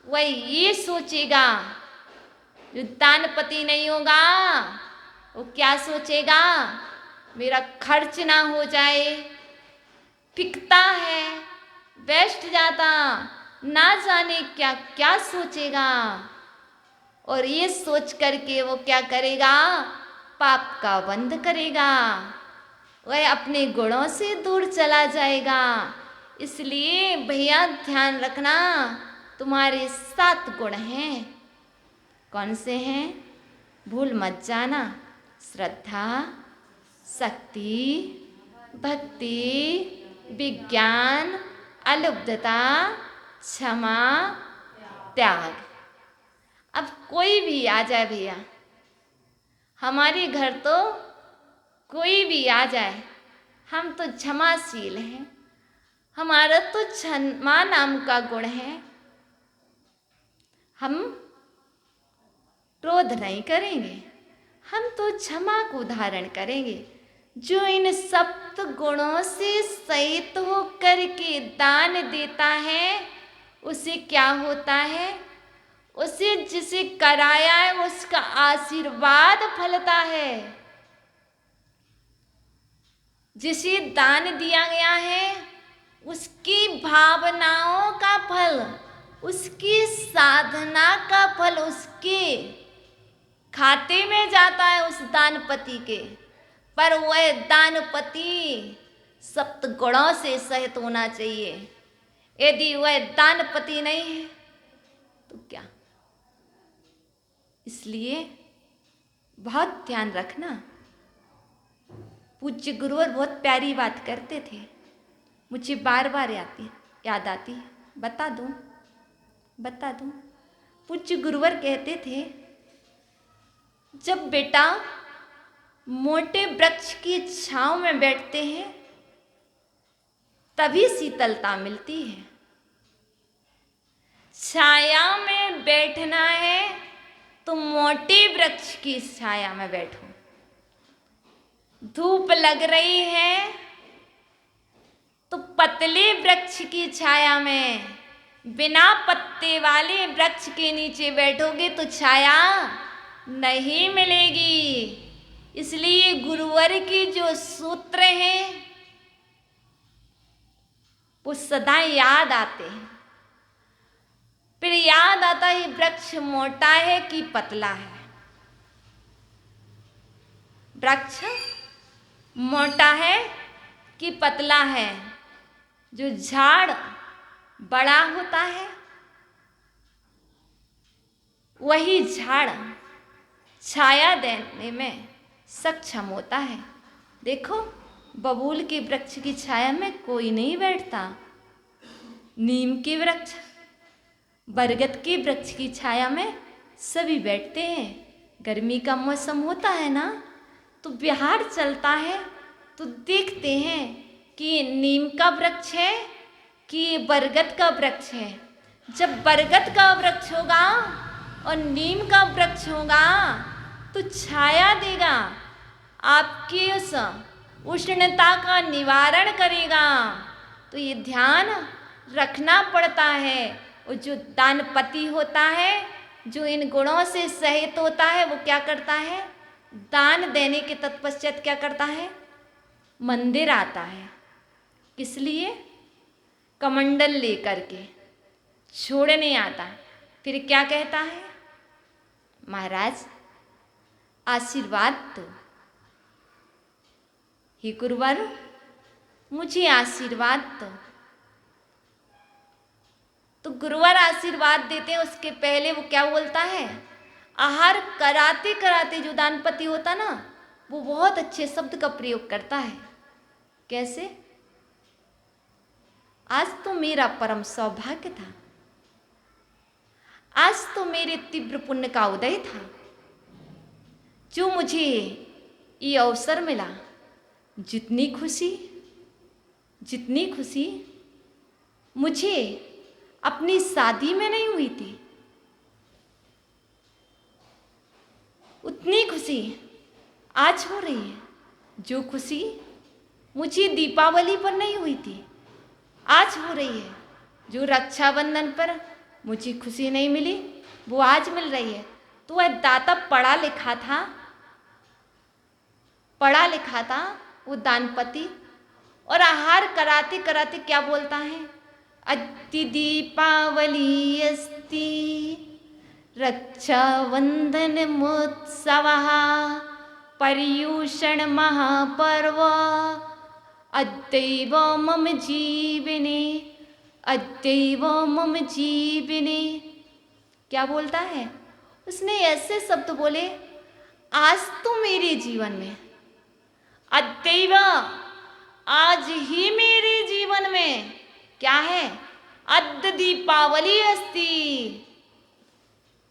S1: वह ये सोचेगा, जो दानपति नहीं होगा वो क्या सोचेगा? मेरा खर्च ना हो जाए, फिकता है, वेस्ट जाता, ना जाने क्या क्या सोचेगा। और ये सोच करके वो क्या करेगा? पाप का बंध करेगा, वह अपने गुणों से दूर चला जाएगा। इसलिए भैया ध्यान रखना, तुम्हारे 7 गुण हैं। कौन से हैं? भूल मत जाना। श्रद्धा, शक्ति, भक्ति, विज्ञान, अलुब्धता, क्षमा, त्याग। अब कोई भी आ जाए भैया, हमारे घर तो कोई भी आ जाए, हम तो क्षमाशील हैं, हमारा तो क्षमा नाम का गुण है। हम क्रोध नहीं करेंगे, हम तो क्षमा को धारण करेंगे। जो इन 7 गुणों से सहित होकर के दान देता है, उसे क्या होता है? उसे जिसे कराया है उसका आशीर्वाद फलता है। जिसे दान दिया गया है उसकी भावनाओं का फल, उसकी साधना का फल उसके खाते में जाता है, उस दानपति के। पर वह दानपति सप्त गुणों से सहित होना चाहिए। यदि वह दानपति नहीं है तो क्या? इसलिए बहुत ध्यान रखना। पूज्य गुरुवर बहुत प्यारी बात करते थे, मुझे बार बार याद आती है, बता दूं। पूज्य गुरुवर कहते थे, जब बेटा मोटे वृक्ष की छांव में बैठते हैं तभी शीतलता मिलती है। छाया में बैठना है तो मोटे वृक्ष की छाया में बैठो। धूप लग रही है तो पतले वृक्ष की छाया में, बिना पत्ते वाले वृक्ष के नीचे बैठोगे तो छाया नहीं मिलेगी। इसलिए गुरुवर की जो सूत्र हैं वो सदा याद आते हैं। फिर याद आता है वृक्ष मोटा है कि पतला है। वृक्ष मोटा है कि पतला है। जो झाड़ बड़ा होता है वही झाड़ छाया देने में सक्षम होता है। देखो, बबूल के वृक्ष की छाया में कोई नहीं बैठता। नीम के वृक्ष, बरगद के वृक्ष की छाया में सभी बैठते हैं। गर्मी का मौसम होता है ना, तो बिहार चलता है तो देखते हैं कि नीम का वृक्ष है कि बरगद का वृक्ष है। जब बरगद का वृक्ष होगा और नीम का वृक्ष होगा तो छाया देगा, आपकी उस उष्णता का निवारण करेगा। तो ये ध्यान रखना पड़ता है। और जो दानपति होता है, जो इन गुणों से सहित होता है, वो क्या करता है? दान देने के तत्पश्चात क्या करता है? मंदिर आता है। किस लिए? कमंडल लेकर के छोड़ने आता है। फिर क्या कहता है? महाराज आशीर्वाद दो, हे गुरुवर मुझे आशीर्वाद दो। तो गुरुवर आशीर्वाद देते हैं, उसके पहले वो क्या बोलता है? आहार कराते कराते जो दानपति होता ना, वो बहुत अच्छे शब्द का प्रयोग करता है। कैसे? आज तो मेरा परम सौभाग्य था, आज तो मेरे तीव्र पुण्य का उदय था, जो मुझे ये अवसर मिला। जितनी खुशी मुझे अपनी शादी में नहीं हुई थी, उतनी खुशी आज हो रही है। जो खुशी मुझे दीपावली पर नहीं हुई थी, आज हो रही है। जो रक्षाबंधन पर मुझे खुशी नहीं मिली, वो आज मिल रही है। तो वह दाता पढ़ा लिखा था वो दानपति। और आहार कराते कराते क्या बोलता है? अद्य दीपावली अस्ति रक्षाबंधन महोत्सवः पर्युषण महापर्व अद्यैव मम जीवने। क्या बोलता है? उसने ऐसे शब्द बोले, आज तो मेरे जीवन में, अद्यैव आज ही मेरे जीवन में क्या है? अद्य दीपावली अस्ति,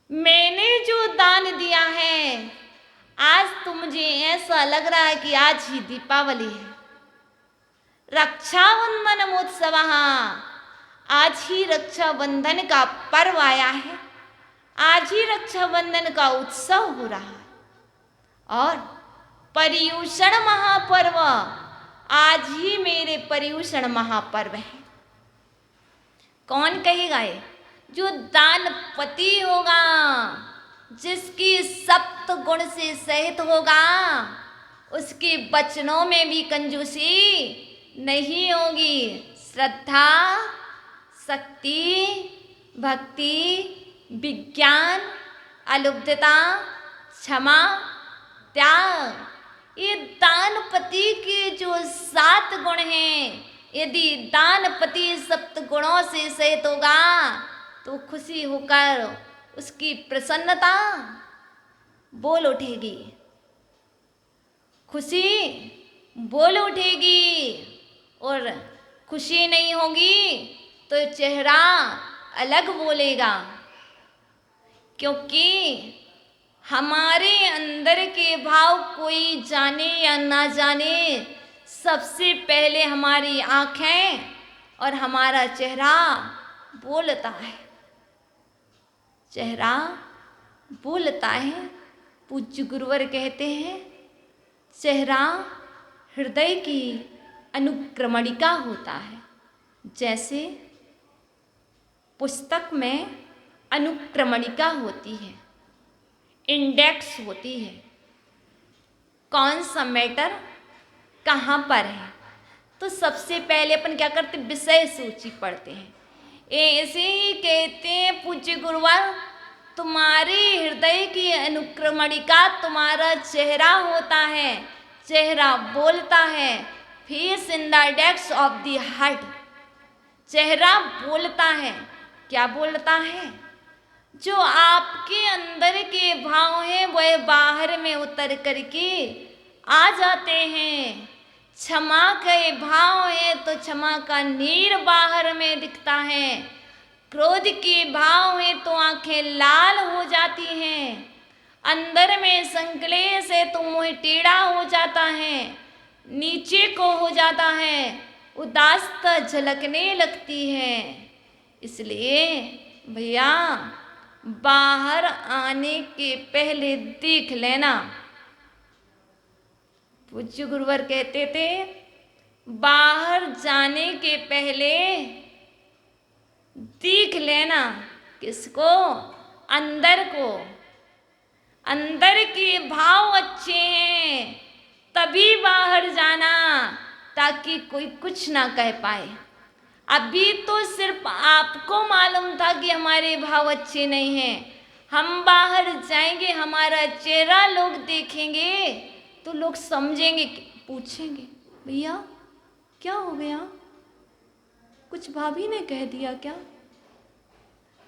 S1: मैंने जो दान दिया है, आज तो मुझे ऐसा लग रहा है कि आज ही दीपावली है। रक्षाबंधन महोत्सव, आज ही रक्षाबंधन का पर्व आया है, आज ही रक्षाबंधन का उत्सव हो रहा है। और पर्युषण महापर्व, आज ही मेरे पर्युषण महापर्व है। कौन कहेगा ये? जो दानपति होगा, जिसकी सप्त गुण से सहित होगा, उसके वचनों में भी कंजूसी नहीं होगी। श्रद्धा, शक्ति, भक्ति, विज्ञान, अलुब्धता, क्षमा, त्याग, ये दानपति के जो 7 गुण हैं, यदि दानपति सप्त गुणों से सहित होगा तो खुशी होकर उसकी प्रसन्नता बोल उठेगी, खुशी बोल उठेगी। और खुशी नहीं होगी तो चेहरा अलग बोलेगा, क्योंकि हमारे अंदर के भाव कोई जाने या ना जाने, सबसे पहले हमारी आँखें और हमारा चेहरा बोलता है, चेहरा बोलता है। पूज्य गुरुवर कहते हैं चेहरा हृदय की अनुक्रमणिका होता है। जैसे पुस्तक में अनुक्रमणिका होती है, इंडेक्स होती है, कौन सा मैटर कहाँ पर है, तो सबसे पहले अपन क्या करते, विषय सूची पढ़ते हैं। ऐसे ही कहते हैं पूज्य गुरुवर, तुम्हारे हृदय की अनुक्रमणिका तुम्हारा चेहरा होता है, चेहरा बोलता है। Face index of the heart, चेहरा बोलता है। क्या बोलता है? जो आपके अंदर के भाव हैं वह बाहर में उतर करके आ जाते हैं। क्षमा के भाव है तो क्षमा का नीर बाहर में दिखता है। क्रोध के भाव है तो आंखें लाल हो जाती हैं। अंदर में संकलेश है तो मुंह टेढ़ा हो जाता है, नीचे को हो जाता है, उदासता झलकने लगती है। इसलिए भैया बाहर आने के पहले देख लेना। पूज्य गुरुवर कहते थे बाहर जाने के पहले देख लेना। किसको? अंदर को। अंदर के भाव अच्छे हैं तभी बाहर जाना, ताकि कोई कुछ ना कह पाए। अभी तो सिर्फ आपको मालूम था कि हमारे भाव अच्छे नहीं हैं। हम बाहर जाएंगे, हमारा चेहरा लोग देखेंगे तो लोग समझेंगे, पूछेंगे भैया क्या हो गया, कुछ भाभी ने कह दिया क्या,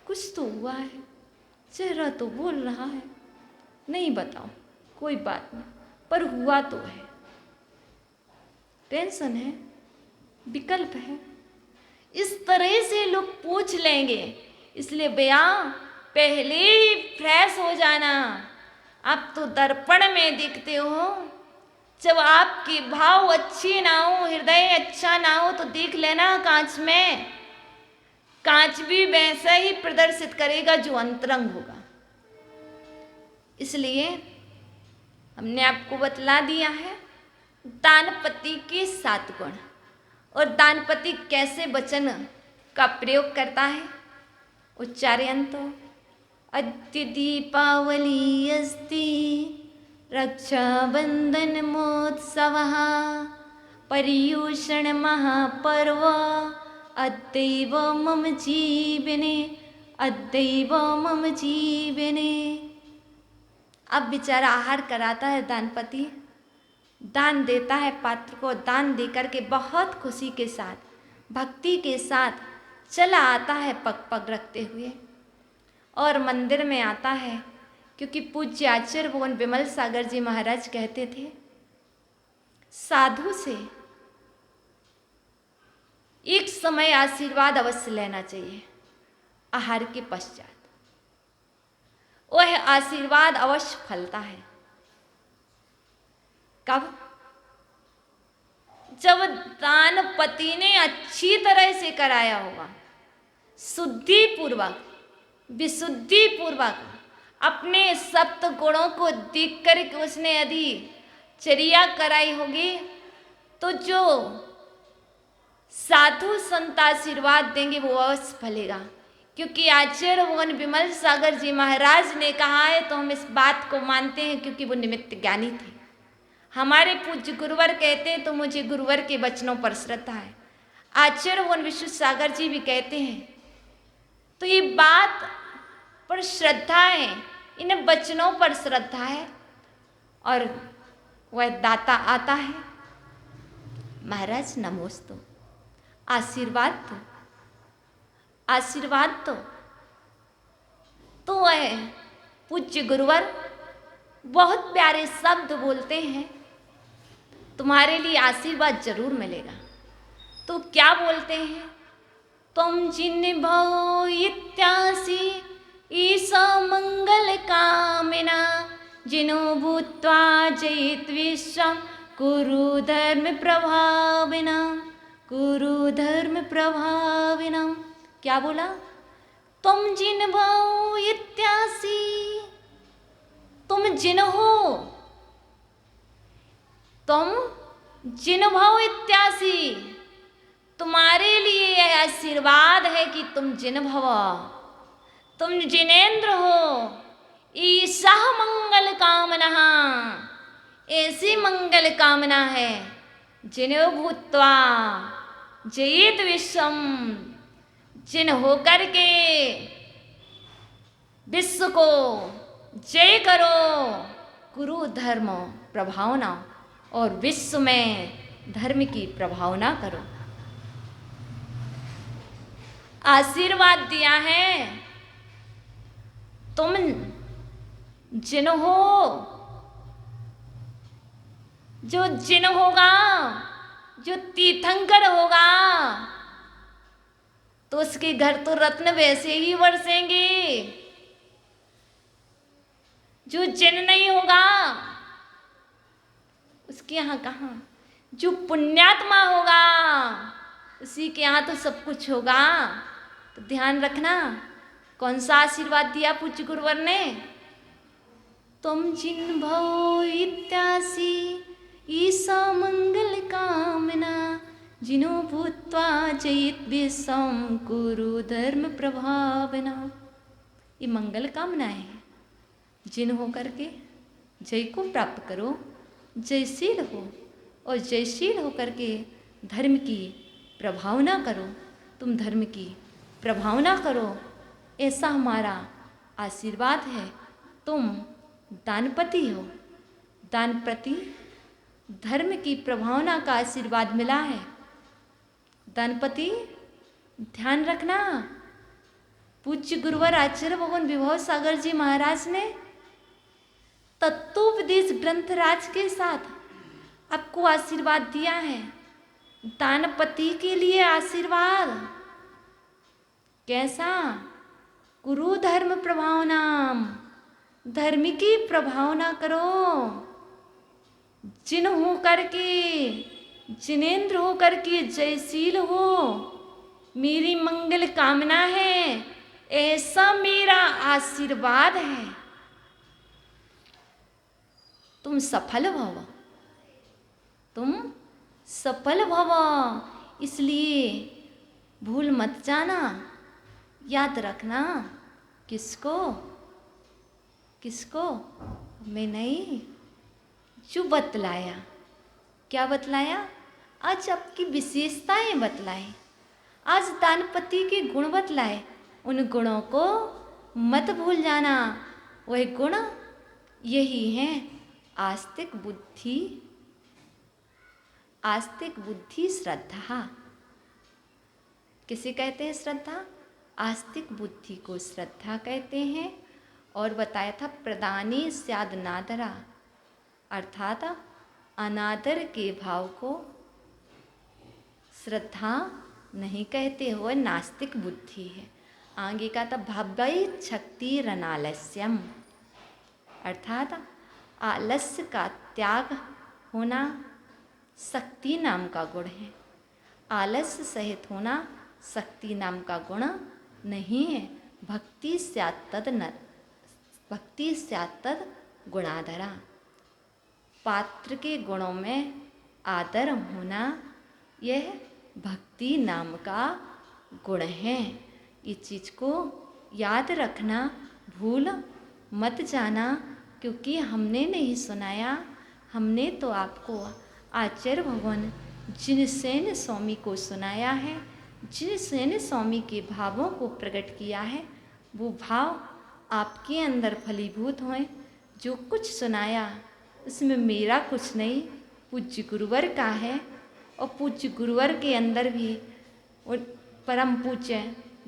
S1: कुछ तो हुआ है, चेहरा तो बोल रहा है। नहीं बताओ, कोई बात नहीं, पर हुआ तो है, टेंशन है, विकल्प है। इस तरह से लोग पूछ लेंगे। इसलिए भैया पहले ही फ्रेश हो जाना। आप तो दर्पण में दिखते हो, जब आपके भाव अच्छे ना हो, हृदय अच्छा ना हो तो देख लेना कांच में। कांच भी वैसा ही प्रदर्शित करेगा जो अंतरंग होगा। इसलिए हमने आपको बतला दिया है दानपति के 7 गुण, और दानपति कैसे वचन का प्रयोग करता है। उच्चारण तो अद्य दीपावली अस्ति रक्षाबंधन महोत्सवः पर्युषण महापर्व अद्यैव मम जीवने, अद्यैव मम जीवने। अब बेचारा आहार कराता है दानपति, दान देता है पात्र को। दान देकर के बहुत खुशी के साथ, भक्ति के साथ चला आता है पग पग रखते हुए, और मंदिर में आता है। क्योंकि पूज्य आचार्य भगवान विमल सागर जी महाराज कहते थे साधु से एक समय आशीर्वाद अवश्य लेना चाहिए आहार के पश्चात, वह आशीर्वाद अवश्य फलता है। कब? जब दानपति ने अच्छी तरह से कराया होगा, शुद्धि पूर्वक, विशुद्धि पूर्वक, अपने सप्त गुणों को देख कर के उसने यदि चर्या कराई होगी, तो जो साधु संत आशीर्वाद देंगे वो अवश्य फलेगा। क्योंकि आचार्य भगवान विमल सागर जी महाराज ने कहा है तो हम इस बात को मानते हैं, क्योंकि वो निमित्त ज्ञानी थे। हमारे पूज्य गुरुवर कहते हैं तो मुझे गुरुवर के वचनों पर श्रद्धा है। आचार्य भगवान विश्व सागर जी भी कहते हैं, तो ये बात पर श्रद्धा है, इन वचनों पर श्रद्धा है। और वह दाता आता है। महाराज नमोस्तु, आशीर्वाद दो, आशीर्वाद दो। तो वह पूज्य गुरुवर बहुत प्यारे शब्द बोलते हैं, तुम्हारे लिए आशीर्वाद जरूर मिलेगा। तो क्या बोलते हैं? तुम जिन भव इत्यासि ईसा मंगल कामिना, जिनो भूत्वा जयित विश्वम कुरु धर्म प्रभाविना, कुरु धर्म प्रभाविना। क्या बोला? तुम जिन भव इत्यासि, तुम जिन हो, तुम जिन भव इत्यासि, तुम्हारे लिए यह आशीर्वाद है कि तुम जिन भव, तुम जिनेन्द्र हो। ईसा मंगल कामना, ऐसी मंगल कामना है। जिनो भूत्वा जयेत विश्वम, जिन होकर के विश्व को जय करो। कुरु धर्म प्रभावना, और विश्व में धर्म की प्रभावना करो। आशीर्वाद दिया है, तुम जिन हो, जो जिन होगा, जो तीर्थंकर होगा, तो उसके घर तो रत्न वैसे ही बरसेंगे। जो जिन नहीं होगा, उसके यहाँ कहाँ? जो पुण्यात्मा होगा, उसी के यहाँ तो सब कुछ होगा। तो ध्यान रखना, कौन सा आशीर्वाद दिया पूज्य गुरुवर ने? तुम जिन भव इत्यासि ईसा मंगल कामना, जिनो भूत्वा जयित विश्वम कुरु धर्म प्रभावना। ये मंगल कामना है। जिन हो करके जय को प्राप्त करो, जयशील हो, और जयशील होकर के धर्म की प्रभावना करो। तुम धर्म की प्रभावना करो, ऐसा हमारा आशीर्वाद है। तुम दानपति हो, दानपति धर्म की प्रभावना का आशीर्वाद मिला है। दानपति ध्यान रखना, पूज्य गुरुवर आचार्य भगवान विभव सागर जी महाराज ने तत्वोपदेश ग्रंथराज के साथ आपको आशीर्वाद दिया है। दानपति के लिए आशीर्वाद कैसा? कुरु धर्म प्रभावनाम, धर्म की प्रभावना करो। जिन हो करके, जिनेन्द्र हो करके जयशील हो, मेरी मंगल कामना है, ऐसा मेरा आशीर्वाद है। तुम सफल भव, तुम सफल भव। इसलिए भूल मत जाना, याद रखना। किसको? किसको? मैं नहीं, जो बतलाया। क्या बतलाया? आज आपकी विशेषताएं बतलाए, आज दानपति के गुण बतलाए। उन गुणों को मत भूल जाना। वह गुण यही हैं आस्तिक बुद्धि, आस्तिक बुद्धि श्रद्धा। किसे कहते हैं श्रद्धा? आस्तिक बुद्धि को श्रद्धा कहते हैं। और बताया था प्रदानी स्याद नादरा, अर्थात अनादर के भाव को श्रद्धा नहीं कहते हो, नास्तिक बुद्धि है। आगे का था भव्य शक्ति रनालस्यम, अर्थात आलस्य का त्याग होना शक्ति नाम का गुण है। आलस्य सहित होना शक्ति नाम का गुण नहीं है। भक्ति स्यात् तद न, भक्ति स्यात् तद गुणाधरा, पात्र के गुणों में आदर होना यह भक्ति नाम का गुण है। इस चीज़ को याद रखना, भूल मत जाना, क्योंकि हमने नहीं सुनाया, हमने तो आपको आचार्य भगवान जिनसेन स्वामी को सुनाया है। जिनसेन स्वामी के भावों को प्रकट किया है, वो भाव आपके अंदर फलीभूत हों। जो कुछ सुनाया उसमें मेरा कुछ नहीं, पूज्य गुरुवर का है। और पूज्य गुरुवर के अंदर भी परम पूज्य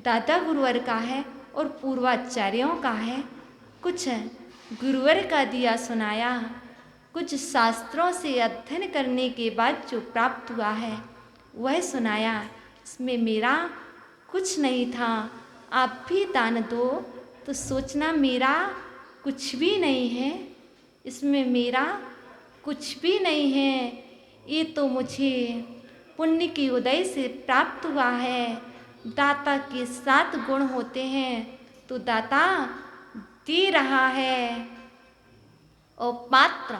S1: दादा गुरुवर का है और पूर्वाचार्यों का है। कुछ गुरुवर का दिया सुनाया, कुछ शास्त्रों से अध्ययन करने के बाद जो प्राप्त हुआ है वह सुनाया। इसमें मेरा कुछ नहीं था। आप भी दान दो तो सोचना मेरा कुछ भी नहीं है, इसमें मेरा कुछ भी नहीं है। ये तो मुझे पुण्य के उदय से प्राप्त हुआ है। दाता के 7 गुण होते हैं तो दाता दे रहा है। और पात्र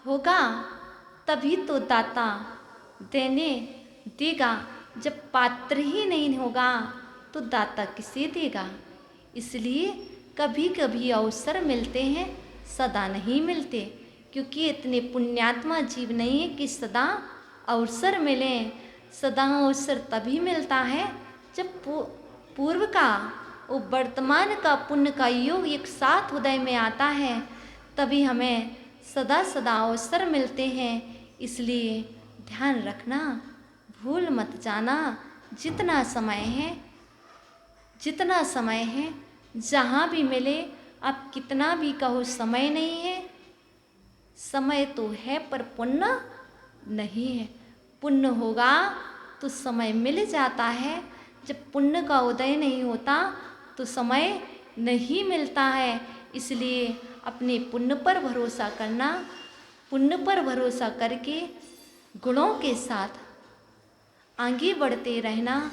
S1: होगा तभी तो दाता देने देगा। जब पात्र ही नहीं होगा तो दाता किसे देगा। इसलिए कभी कभी अवसर मिलते हैं, सदा नहीं मिलते, क्योंकि इतने पुण्यात्मा जीव नहीं है कि सदा अवसर मिले। सदा अवसर तभी मिलता है जब पूर्व का और वर्तमान का पुण्य का योग एक साथ उदय में आता है, तभी हमें सदा सदा अवसर मिलते हैं। इसलिए ध्यान रखना, भूल मत जाना। जितना समय है जहाँ भी मिले, आप कितना भी कहो समय नहीं है, समय तो है पर पुण्य नहीं है। पुण्य होगा तो समय मिल जाता है। जब पुण्य का उदय नहीं होता तो समय नहीं मिलता है। इसलिए अपने पुण्य पर भरोसा करना, पुण्य पर भरोसा करके गुणों के साथ आगे बढ़ते रहना,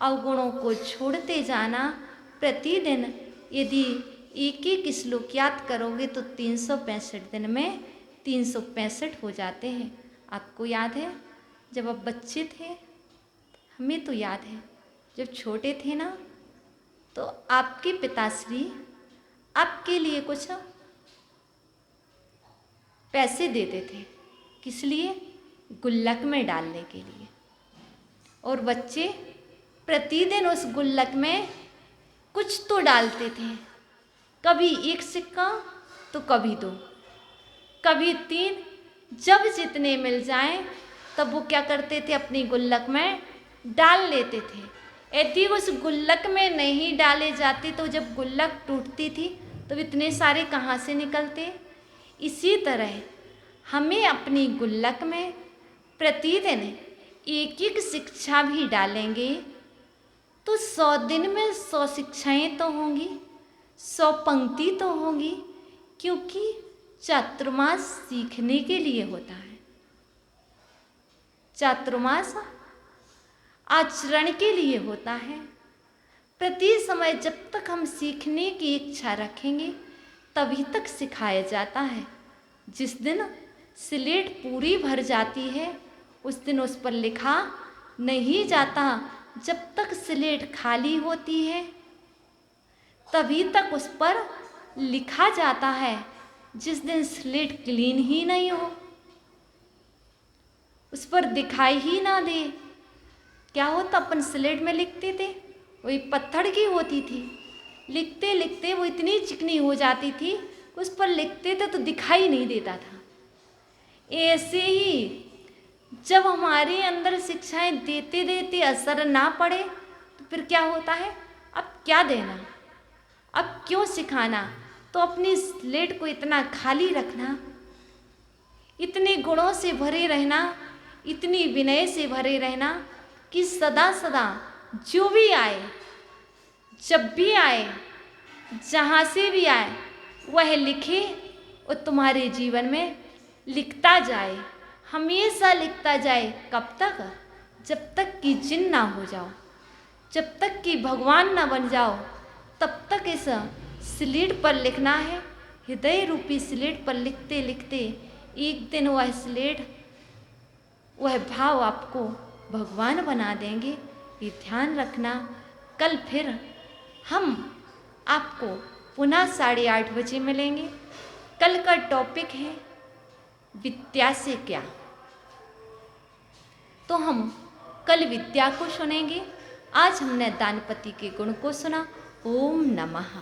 S1: अवगुणों को छोड़ते जाना। प्रतिदिन यदि एक एक श्लोक याद करोगे तो 365 दिन में 365 हो जाते हैं। आपको याद है जब आप बच्चे थे, हमें तो याद है जब छोटे थे ना, तो आपके पिताश्री आपके लिए कुछ पैसे देते थे। किस लिए? गुल्लक में डालने के लिए। और बच्चे प्रतिदिन उस गुल्लक में कुछ तो डालते थे, कभी 1 सिक्का तो कभी 2, कभी 3। जब जितने मिल जाएं तब वो क्या करते थे, अपनी गुल्लक में डाल लेते थे। यदि उस गुल्लक में नहीं डाले जाते तो जब गुल्लक टूटती थी तो इतने सारे कहाँ से निकलते। इसी तरह हमें अपनी गुल्लक में प्रतिदिन एक एक शिक्षा भी डालेंगे तो 100 दिन में 100 शिक्षाएं तो होंगी, 100 पंक्ति तो होंगी, क्योंकि चातुर्मास सीखने के लिए होता है। चातुर्मास आचरण के लिए होता है। प्रति समय जब तक हम सीखने की इच्छा रखेंगे तभी तक सिखाया जाता है। जिस दिन स्लेट पूरी भर जाती है उस दिन उस पर लिखा नहीं जाता। जब तक स्लेट खाली होती है तभी तक उस पर लिखा जाता है। जिस दिन स्लेट क्लीन ही नहीं हो, उस पर दिखाई ही ना दे, क्या होता, अपन स्लेट में लिखते थे, वही पत्थर की होती थी, लिखते लिखते वो इतनी चिकनी हो जाती थी, उस पर लिखते थे तो दिखाई नहीं देता था। ऐसे ही जब हमारे अंदर शिक्षाएं देते देते असर ना पड़े तो फिर क्या होता है, अब क्या देना, अब क्यों सिखाना। तो अपनी स्लेट को इतना खाली रखना, इतने गुणों से भरे रहना, इतनी विनय से भरे रहना कि सदा सदा जो भी आए, जब भी आए, जहाँ से भी आए, वह लिखे और तुम्हारे जीवन में लिखता जाए, हमेशा लिखता जाए। कब तक? जब तक कि जिन ना हो जाओ, जब तक कि भगवान ना बन जाओ, तब तक इस स्लेट पर लिखना है। हृदय रूपी स्लेट पर लिखते लिखते एक दिन वह स्लेट, वह भाव आपको भगवान बना देंगे। ये ध्यान रखना। कल फिर हम आपको पुनः 8:30 बजे मिलेंगे। कल का टॉपिक है विद्या से क्या। तो हम कल विद्या को सुनेंगे। आज हमने दानपति के गुण को सुना। ओम नमः।